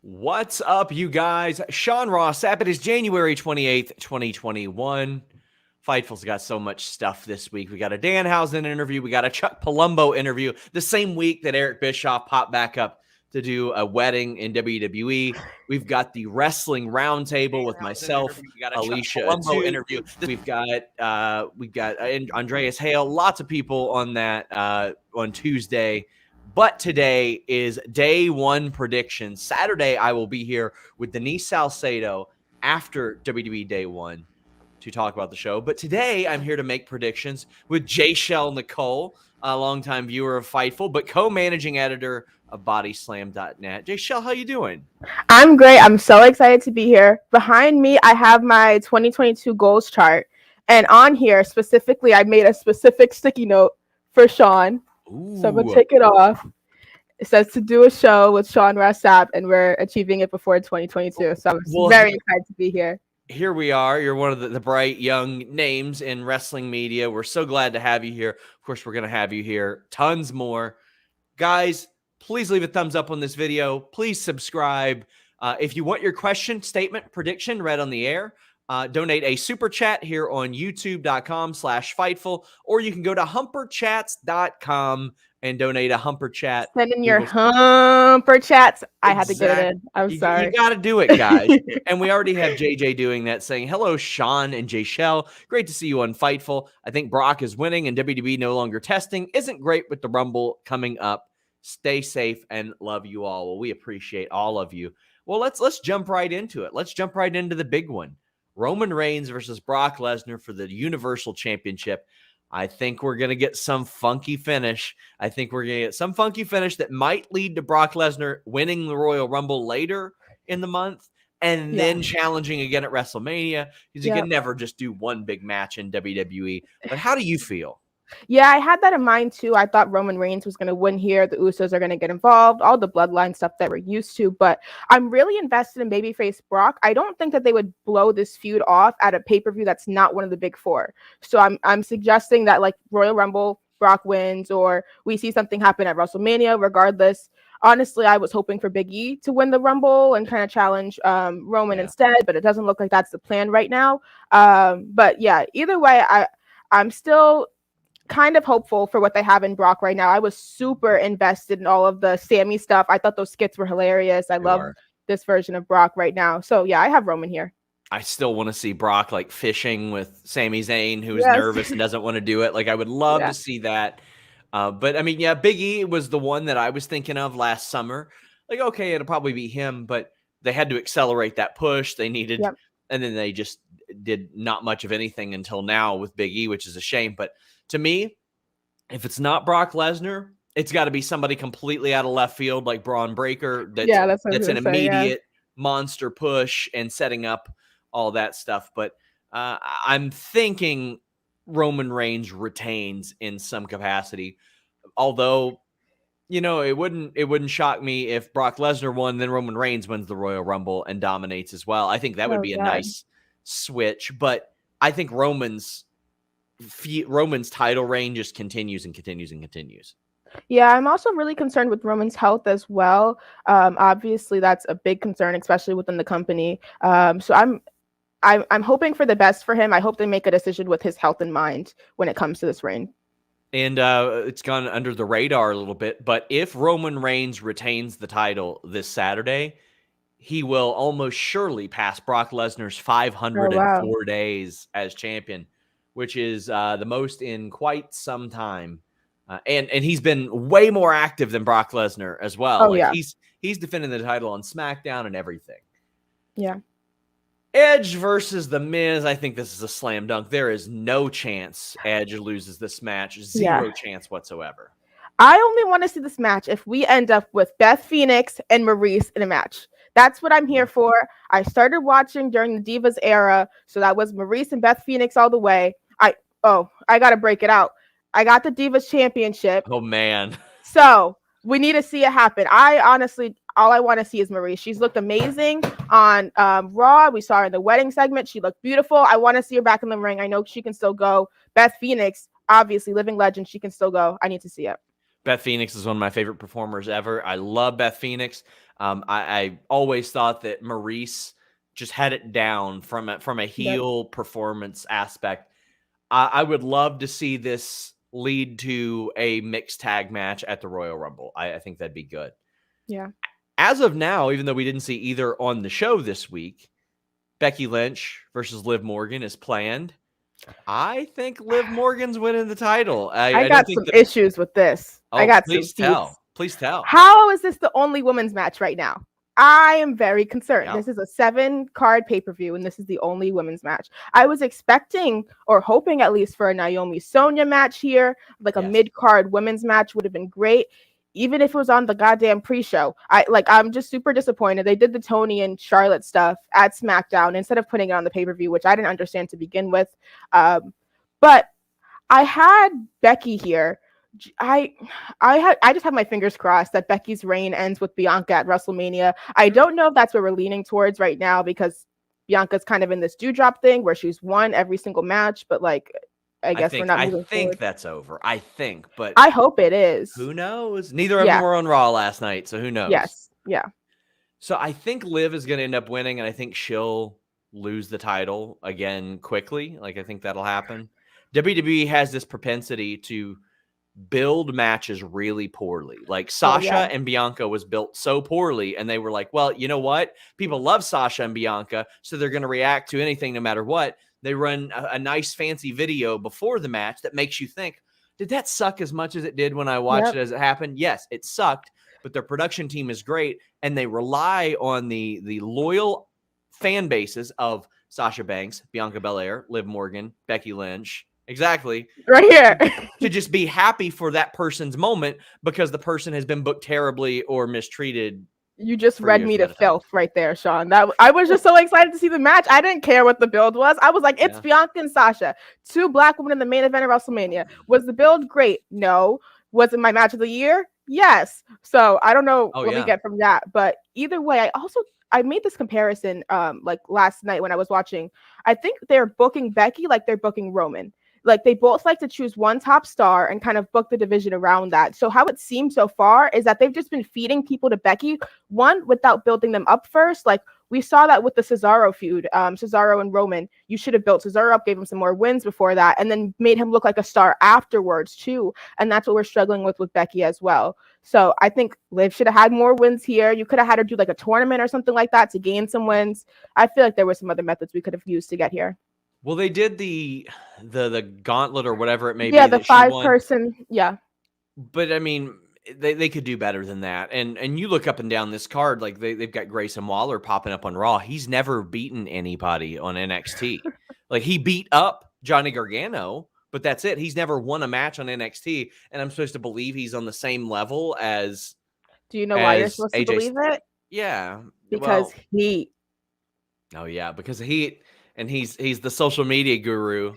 What's up, you guys? Sean Ross Sapp. It is January 28th, 2021. Fightful's got so much stuff this week. We got a Danhausen interview. We got a Chuck Palumbo interview the same week that Eric Bischoff popped back up to do a wedding in WWE. We've got the Wrestling Roundtable with myself, Alicia Atu interview. We've got Andreas Hale. Lots of people on that on Tuesday. But today is day one predictions. Saturday, I will be here with Denise Salcedo after WWE Day 1 to talk about the show. But today, I'm here to make predictions with Jaychele Nicole, a longtime viewer of Fightful, but co-managing editor of BodySlam.net. Jaychele, how you doing? I'm great. I'm so excited to be here. Behind me, I have my 2022 goals chart. And on here, specifically, I made a specific sticky note for Sean. Ooh. So I'm going to take it off. It says to do a show with Sean Ross Sapp, and we're achieving it before 2022. So I'm very excited to be here. Here we are. You're one of the bright young names in wrestling media. We're so glad to have you here. Of course, we're going to have you here. Tons more. Guys, please leave a thumbs up on this video. Please subscribe. If you want your question, statement, prediction read on the air, donate a super chat here on youtube.com/Fightful, or you can go to humperchats.com and donate a humper chat. Send in your humper chats. I had to get it in. I'm sorry. You got to do it, guys. And we already have JJ doing that, saying, hello, Sean and Jaychele. Great to see you on Fightful. I think Brock is winning and WWE no longer testing. Isn't great with the Rumble coming up. Stay safe and love you all. Well, we appreciate all of you. Well, let's jump right into it. Let's jump right into the big one. Roman Reigns versus Brock Lesnar for the Universal Championship. I think we're going to get some funky finish. I think we're going to get some funky finish that might lead to Brock Lesnar winning the Royal Rumble later in the month and then challenging again at WrestleMania, because you can never just do one big match in WWE. But how do you feel? Yeah, I had that in mind too. I thought Roman Reigns was going to win here. The Usos are going to get involved, all the bloodline stuff that we're used to. But I'm really invested in babyface Brock. I don't think that they would blow this feud off at a pay-per-view that's not one of the big four. So I'm suggesting that like Royal Rumble, Brock wins, or we see something happen at WrestleMania. Regardless, honestly, I was hoping for Big E to win the Rumble and kind of challenge Roman instead, but it doesn't look like that's the plan right now. But yeah, either way, I'm still kind of hopeful for what they have in Brock right now. I was super invested in all of the Sammy stuff. I thought those skits were hilarious. I love this version of Brock right now. So yeah, I have Roman here. I still want to see Brock like fishing with Sami Zayn, who is nervous and doesn't want to do it. Like I would love to see that. But I mean, yeah, Big E was the one that I was thinking of last summer. Like, okay, it'll probably be him, but they had to accelerate that push. They needed, and then they just did not much of anything until now with Big E, which is a shame. But to me, if it's not Brock Lesnar, it's got to be somebody completely out of left field like Braun Breaker. That's an immediate monster push and setting up all that stuff. But I'm thinking Roman Reigns retains in some capacity. Although, you know, it wouldn't shock me if Brock Lesnar won, then Roman Reigns wins the Royal Rumble and dominates as well. I think that would be a nice switch. But I think Roman's title reign just continues and continues and continues. Yeah, I'm also really concerned with Roman's health as well. Obviously, that's a big concern, especially within the company. So I'm hoping for the best for him. I hope they make a decision with his health in mind when it comes to this reign. And it's gone under the radar a little bit, but if Roman Reigns retains the title this Saturday, he will almost surely pass Brock Lesnar's 504 days as champion, which is the most in quite some time. And he's been way more active than Brock Lesnar as well. He's defending the title on SmackDown and everything. Yeah. Edge versus The Miz. I think this is a slam dunk. There is no chance Edge loses this match. Zero chance whatsoever. I only want to see this match if we end up with Beth Phoenix and Maurice in a match. That's what I'm here for. I started watching during the Divas era, so that was Maurice and Beth Phoenix all the way. I got to break it out. I got the Divas Championship. Oh, man. So we need to see it happen. I honestly, all I want to see is Maurice. She's looked amazing on Raw. We saw her in the wedding segment. She looked beautiful. I want to see her back in the ring. I know she can still go. Beth Phoenix, obviously, living legend. She can still go. I need to see it. Beth Phoenix is one of my favorite performers ever. I love Beth Phoenix. I always thought that Maurice just had it down from a heel performance aspect. I would love to see this lead to a mixed tag match at the Royal Rumble. I think that'd be good. Yeah. As of now, even though we didn't see either on the show this week, Becky Lynch versus Liv Morgan is planned. I think Liv Morgan's winning the title. I got some issues with this. I got some beats. Please tell. How is this the only women's match right now? I am very concerned. Yeah. This is a 7-card pay-per-view, and this is the only women's match. I was expecting or hoping at least for a Naomi Sonya match here, like a mid-card women's match would have been great. Even if it was on the goddamn pre-show. I'm just super disappointed. They did the Tony and Charlotte stuff at SmackDown instead of putting it on the pay-per-view, which I didn't understand to begin with. But I had Becky here. I just have my fingers crossed that Becky's reign ends with Bianca at WrestleMania. I don't know if that's what we're leaning towards right now because Bianca's kind of in this dewdrop thing where she's won every single match, but I guess we're not moving forward. I think that's over. But I hope it is. Who knows? Neither of them were on Raw last night, so who knows? Yes. Yeah. So I think Liv is going to end up winning, and I think she'll lose the title again quickly. I think that'll happen. WWE has this propensity to build matches really poorly. Sasha and Bianca was built so poorly, and they were like, well, you know what? People love Sasha and Bianca, so they're going to react to anything no matter what. They run a nice fancy video before the match that makes you think, did that suck as much as it did when I watched it as it happened? Yes, it sucked, but their production team is great, and they rely on the loyal fan bases of Sasha Banks, Bianca Belair, Liv Morgan, Becky Lynch. Exactly. Right here. To just be happy for that person's moment because the person has been booked terribly or mistreated. You just read me to filth right there, Sean. I was just so excited to see the match. I didn't care what the build was. I was like, it's Bianca and Sasha, 2 black women in the main event of WrestleMania. Was the build great? No. Was it my match of the year? Yes. So I don't know what we get from that. But either way, I made this comparison last night when I was watching. I think they're booking Becky like they're booking Roman. They both like to choose one top star and kind of book the division around that. So how it seems so far is that they've just been feeding people to Becky, one, without building them up first. We saw that with the Cesaro feud, Cesaro and Roman. You should have built Cesaro up, gave him some more wins before that, and then made him look like a star afterwards too. And that's what we're struggling with Becky as well. So I think Liv should have had more wins here. You could have had her do a tournament or something like that to gain some wins. I feel like there were some other methods we could have used to get here. Well, they did the gauntlet or whatever it may be. Yeah, the 5-person. Yeah. But I mean, they could do better than that. And you look up and down this card, they've got Grayson Waller popping up on Raw. He's never beaten anybody on NXT. He beat up Johnny Gargano, but that's it. He's never won a match on NXT. And I'm supposed to believe he's on the same level as. Do you know why you're supposed to believe it? Yeah. Because Heat. Oh yeah, because of Heat. And he's the social media guru.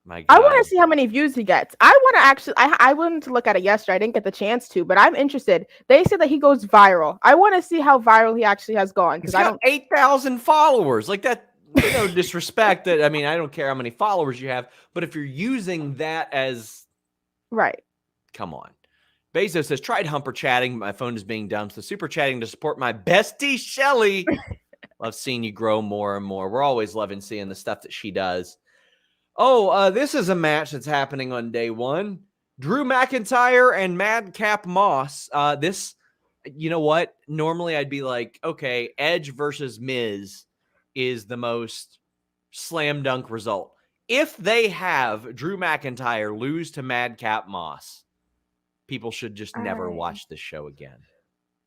My God. I want to see how many views he gets. I want to actually. I wanted to look at it yesterday. I didn't get the chance to, but I'm interested. They say that he goes viral. I want to see how viral he actually has gone because I don't 8,000 followers like that. No disrespect. That I mean, I don't care how many followers you have, but if you're using that as right, come on. Bezos says tried humper chatting. My phone is being dumb, so super chatting to support my bestie Shelly. Love seeing you grow more and more. We're always loving seeing the stuff that she does. Oh, this is a match that's happening on day one. Drew McIntyre and Madcap Moss. This, you know what? Normally I'd be like, okay, Edge versus Miz is the most slam dunk result. If they have Drew McIntyre lose to Madcap Moss, people should just never watch this show again.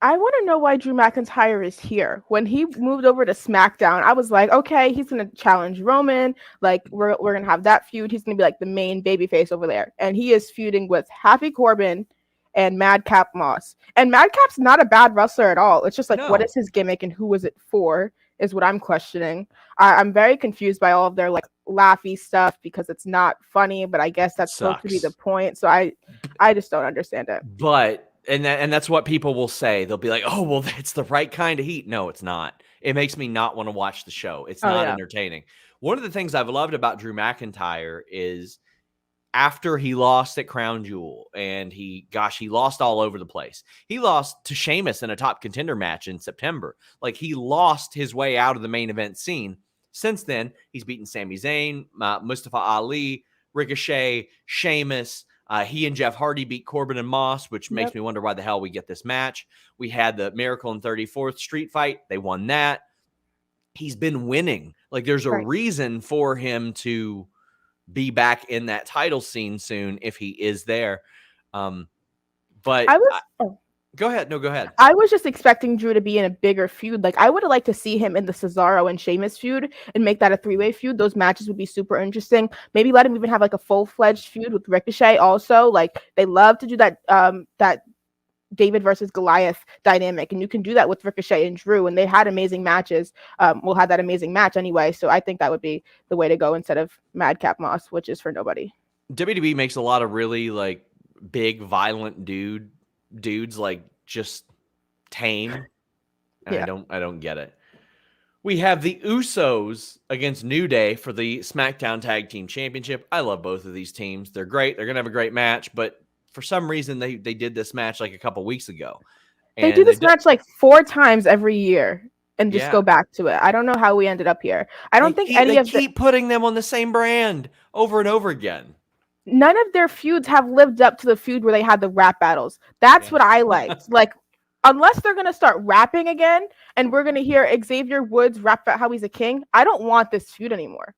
I want to know why Drew McIntyre is here. When he moved over to SmackDown, I was like, okay, he's going to challenge Roman. We're going to have that feud. He's going to be the main babyface over there. And he is feuding with Happy Corbin and Madcap Moss. And Madcap's not a bad wrestler at all. It's just what is his gimmick and who is it for is what I'm questioning. I'm very confused by all of their laughy stuff because it's not funny, but I guess that's supposed to be the point. So I just don't understand it. But And that's what people will say. They'll be like, oh, well, that's the right kind of heat. No, it's not. It makes me not want to watch the show. It's not entertaining. One of the things I've loved about Drew McIntyre is after he lost at Crown Jewel, and he lost all over the place. He lost to Sheamus in a top contender match in September. Like, he lost his way out of the main event scene. Since then, he's beaten Sami Zayn, Mustafa Ali, Ricochet, Sheamus. He and Jeff Hardy beat Corbin and Moss, which makes me wonder why the hell we get this match. We had the Miracle and 34th Street fight. They won that. He's been winning. Like, there's a reason for him to be back in that title scene soon if he is there. But go ahead. No, go ahead. I was just expecting Drew to be in a bigger feud. Like, I would have liked to see him in the Cesaro and Sheamus feud and make that a 3-way feud. Those matches would be super interesting. Maybe let him even have like a full-fledged feud with Ricochet also. Like, they love to do that that David versus Goliath dynamic, and you can do that with Ricochet and Drew, and they had amazing matches. We'll have that amazing match anyway, so I think that would be the way to go instead of Madcap Moss, which is for nobody. WWE makes a lot of really like big violent dudes like just tame. I don't get it. We have the Usos against New Day for the SmackDown Tag Team Championship. I love both of these teams. They're great. They're gonna have a great match, but for some reason, they did this match like a couple weeks ago. They do this match like 4 times every year and just go back to it. I don't know how we ended up here. I don't think any of them keep putting them on the same brand over and over again. None of their feuds have lived up to the feud where they had the rap battles. That's what I liked. Like, unless they're gonna start rapping again and we're gonna hear Xavier Woods rap about how he's a king, I don't want this feud anymore.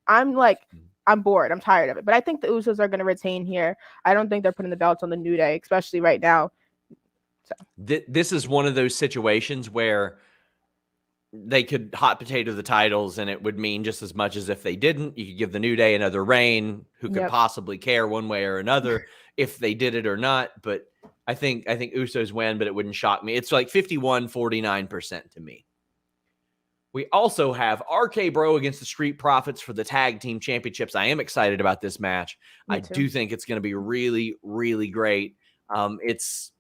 I'm bored. I'm tired of it. But I think the Usos are going to retain here. I don't think they're putting the belts on the New Day, especially right now. So this is one of those situations where they could hot potato the titles, and it would mean just as much as if they didn't. You could give the New Day another reign. Who could possibly care one way or another if they did it or not? But I think Usos win, but it wouldn't shock me. It's like 51-49% to me. We also have RK Bro against the Street Profits for the Tag Team Championships. I am excited about this match. I do think it's going to be really, really great. It's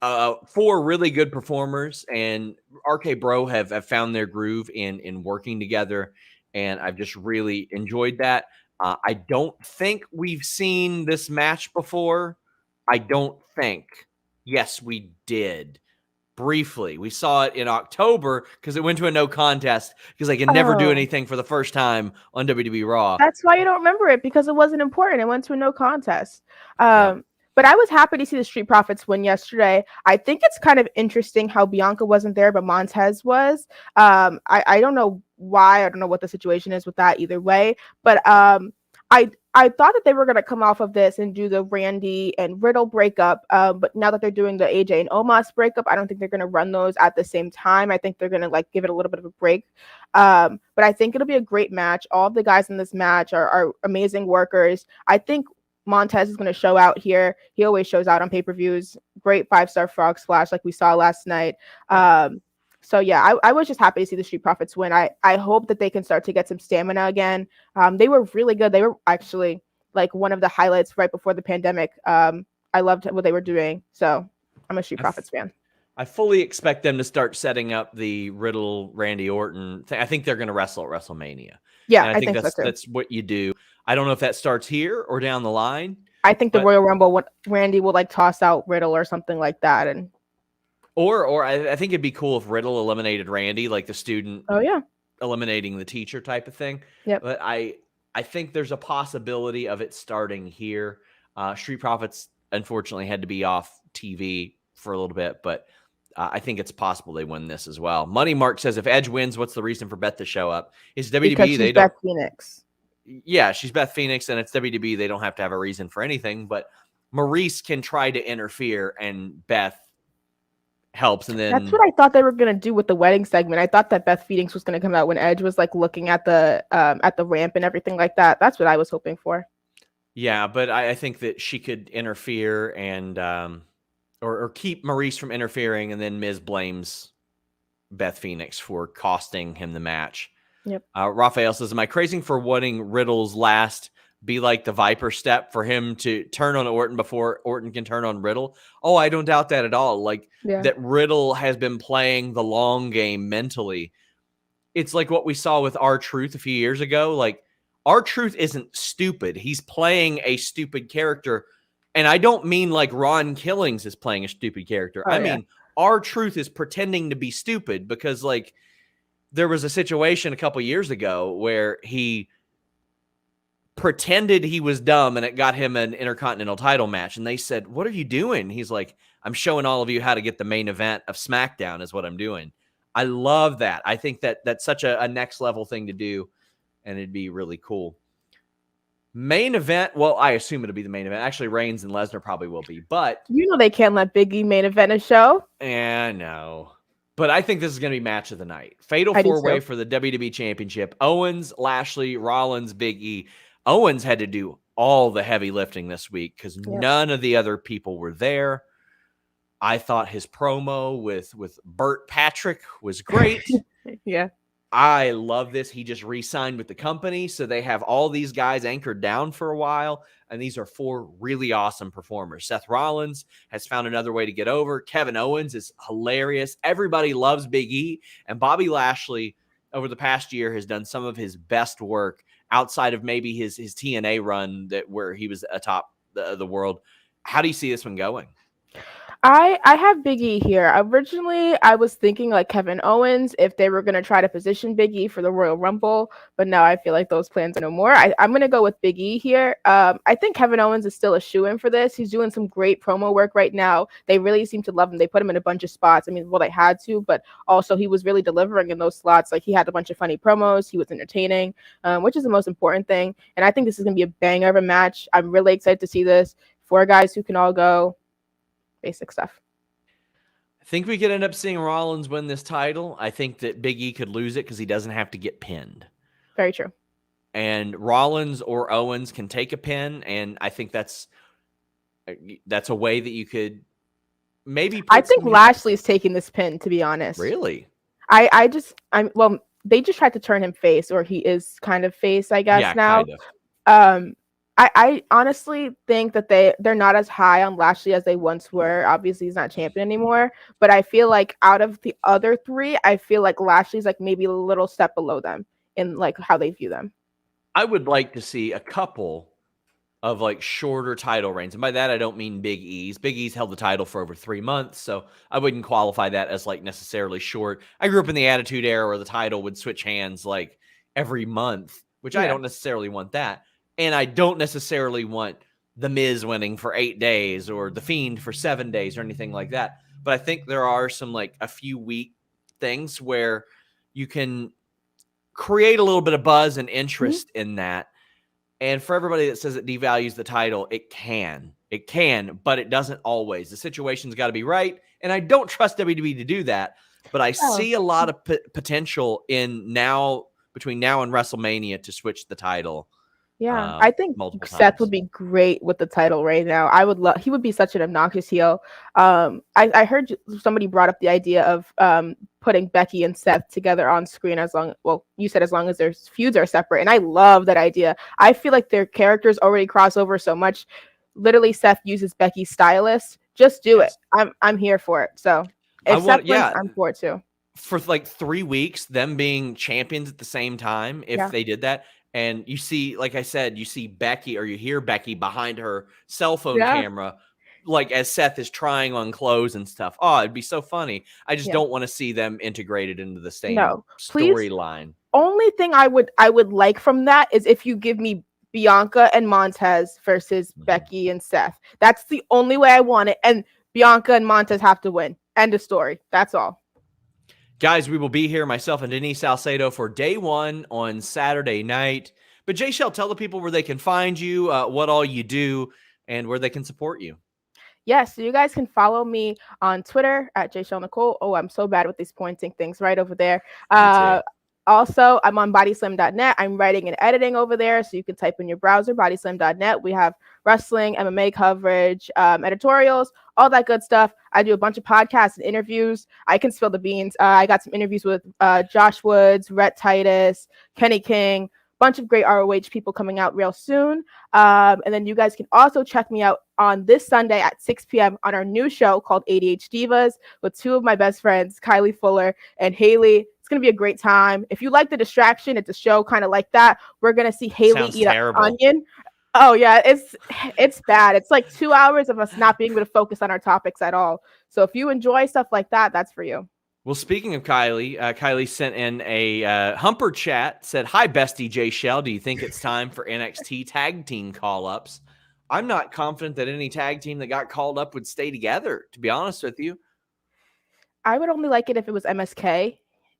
4 really good performers, and RK Bro have found their groove in working together, and I've just really enjoyed that. I don't think we've seen this match before. I don't think. Yes, we did. Briefly, we saw it in October because it went to a no contest because they can never do anything for the first time on WWE Raw. That's why you don't remember it, because it wasn't important. It went to a no contest. But I was happy to see the Street Profits win yesterday. I think it's kind of interesting how Bianca wasn't there, but Montez was. I don't know why. I don't know what the situation is with that either way. But I thought that they were going to come off of this and do the Randy and Riddle breakup. But now that they're doing the AJ and Omos breakup, I don't think they're going to run those at the same time. I think they're going to like give it a little bit of a break. But I think it'll be a great match. All of the guys in this match are amazing workers. I think Montez is going to show out here. He always shows out on pay-per-views. Great 5-star frog splash like we saw last night. So yeah, I was just happy to see the Street Profits win. I hope that they can start to get some stamina again. They were really good. They were actually like one of the highlights right before the pandemic. I loved what they were doing. So I'm a Street Profits fan. I fully expect them to start setting up the Riddle Randy Orton thing. I think they're going to wrestle at WrestleMania. Yeah, I think that's what you do. I don't know if that starts here or down the line. I think the Royal Rumble, Randy will like toss out Riddle or something like that, and or I think it'd be cool if Riddle eliminated Randy, like the student eliminating the teacher type of thing. Yeah, but I think there's a possibility of it starting here. Street Profits unfortunately had to be off TV for a little bit, but I think it's possible they win this as well. Money Mark says, if Edge wins, what's the reason for Beth to show up? It's WWE. Because she's Beth Phoenix. Yeah, she's Beth Phoenix, and it's WWE. They don't have to have a reason for anything, but Maurice can try to interfere, and Beth helps. And then that's what I thought they were going to do with the wedding segment. I thought that Beth Phoenix was going to come out when Edge was like looking at the ramp and everything like that. That's what I was hoping for. Yeah, but I think that she could interfere and or keep Maurice from interfering, and then Miz blames Beth Phoenix for costing him the match. Yep. Raphael says, am I crazy for wanting Riddle's last be like the Viper step for him to turn on Orton before Orton can turn on Riddle? Oh, I don't doubt that at all. Like that Riddle has been playing the long game mentally. It's like what we saw with R-Truth a few years ago. Like R-Truth isn't stupid. He's playing a stupid character. And I don't mean like Ron Killings is playing a stupid character. I mean, R-Truth is pretending to be stupid because like there was a situation a couple years ago where he pretended he was dumb and it got him an Intercontinental title match. And they said, "What are you doing?" He's like, "I'm showing all of you how to get the main event of SmackDown is what I'm doing." I love that. I think that that's such a next level thing to do, and it'd be really cool. Main event, well, I assume it'll be the main event. Actually, Reigns and Lesnar probably will be, but they can't let Big E main event a show. Yeah, no. But I think this is going to be match of the night. Fatal four-way for the WWE Championship. Owens, Lashley, Rollins, Big E. Owens had to do all the heavy lifting this week because none of the other people were there. I thought his promo with Burt Patrick was great. Yeah. I love this. He just re-signed with the company, so they have all these guys anchored down for a while, and these are 4 really awesome performers. Seth Rollins has found another way to get over. Kevin Owens is hilarious. Everybody loves Big E, and Bobby Lashley over the past year has done some of his best work outside of maybe his TNA run where he was atop the world. How do you see this one going? I have Big E here. Originally, I was thinking like Kevin Owens if they were going to try to position Big E for the Royal Rumble, but now I feel like those plans are no more. I'm going to go with Big E here. I think Kevin Owens is still a shoo-in for this. He's doing some great promo work right now. They really seem to love him. They put him in a bunch of spots. I mean, well, they had to, but also he was really delivering in those slots. Like he had a bunch of funny promos. He was entertaining, which is the most important thing. And I think this is going to be a banger of a match. I'm really excited to see this. 4 guys who can all go. Basic stuff. I think we could end up seeing Rollins win this title. I think that Big E could lose it because he doesn't have to get pinned. Very true. And Rollins or Owens can take a pin, and I think that's a way that you could maybe. I think Lashley's taking this pin, to be honest. Really? Well, they just tried to turn him face, or he is kind of face, I guess now. Kind of. I honestly think that they're not as high on Lashley as they once were. Obviously, he's not champion anymore. But I feel like out of the other 3, I feel like Lashley's like maybe a little step below them in like how they view them. I would like to see a couple of like shorter title reigns. And by that, I don't mean Big E's. Big E's held the title for over 3 months. So I wouldn't qualify that as like necessarily short. I grew up in the Attitude Era where the title would switch hands like every month, which I don't necessarily want that. And I don't necessarily want The Miz winning for 8 days or The Fiend for 7 days or anything like that. But I think there are some like a few week things where you can create a little bit of buzz and interest in that. And for everybody that says it devalues the title, it can, but it doesn't always. The situation's got to be right. And I don't trust WWE to do that, but I see a lot of potential between now and WrestleMania to switch the title. Yeah, I think Seth would be great with the title right now. He would be such an obnoxious heel. I heard somebody brought up the idea of putting Becky and Seth together on screen you said as long as their feuds are separate. And I love that idea. I feel like their characters already cross over so much. Literally, Seth uses Becky's stylist. Just do it. I'm here for it. So if Seth wins, I'm for it too. For like 3 weeks, them being champions at the same time, if they did that. And you see, like I said, you see Becky or you hear Becky behind her cell phone camera, like as Seth is trying on clothes and stuff. Oh, it'd be so funny. I just don't want to see them integrated into the same storyline. Only thing I would like from that is if you give me Bianca and Montez versus Becky and Seth. That's the only way I want it. And Bianca and Montez have to win. End of story. That's all. Guys, we will be here, myself and Denise Salcedo, for day 1 on Saturday night. But Jaychele, tell the people where they can find you, what all you do, and where they can support you. Yes, so you guys can follow me on Twitter at Jaychele Nicole. Oh, I'm so bad with these pointing things right over there. Also, I'm on bodyslam.net. I'm writing and editing over there, so you can type in your browser, bodyslam.net. We have wrestling, MMA coverage, editorials, all that good stuff. I do a bunch of podcasts and interviews. I can spill the beans. I got some interviews with Josh Woods, Rhett Titus, Kenny King, bunch of great ROH people coming out real soon. And then you guys can also check me out on this Sunday at 6 p.m. on our new show called ADH Divas with 2 of my best friends, Kylie Fuller and Haley. It's It's going to be a great time. If you like the distraction, it's a show kind of like that. We're going to see Haley eat an onion. Oh yeah, it's bad. It's like 2 hours of us not being able to focus on our topics at all. So if you enjoy stuff like that, that's for you. Well, speaking of Kylie, Kylie sent in a Humper chat, said, "Hi, bestie Jaychele. Do you think it's time for NXT tag team call-ups?" I'm not confident that any tag team that got called up would stay together, to be honest with you. I would only like it if it was MSK.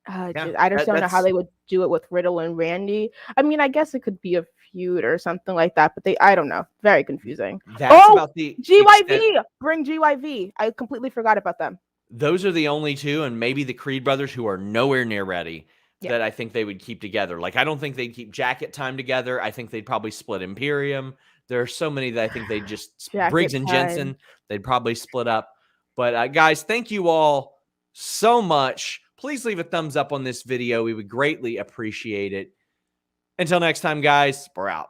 I just don't know how they would do it with Riddle and Randy. I mean, I guess it could be a feud or something like that, but I don't know. Very confusing. That's about the GYV. Bring GYV. I completely forgot about them. Those are the only two, and maybe the Creed brothers, who are nowhere near ready, that I think they would keep together. Like, I don't think they'd keep Jacket Time together. I think they'd probably split Imperium. There are so many that I think they'd just Briggs and Jensen, they'd probably split up. But guys, thank you all so much. Please leave a thumbs up on this video. We would greatly appreciate it. Until next time, guys, we're out.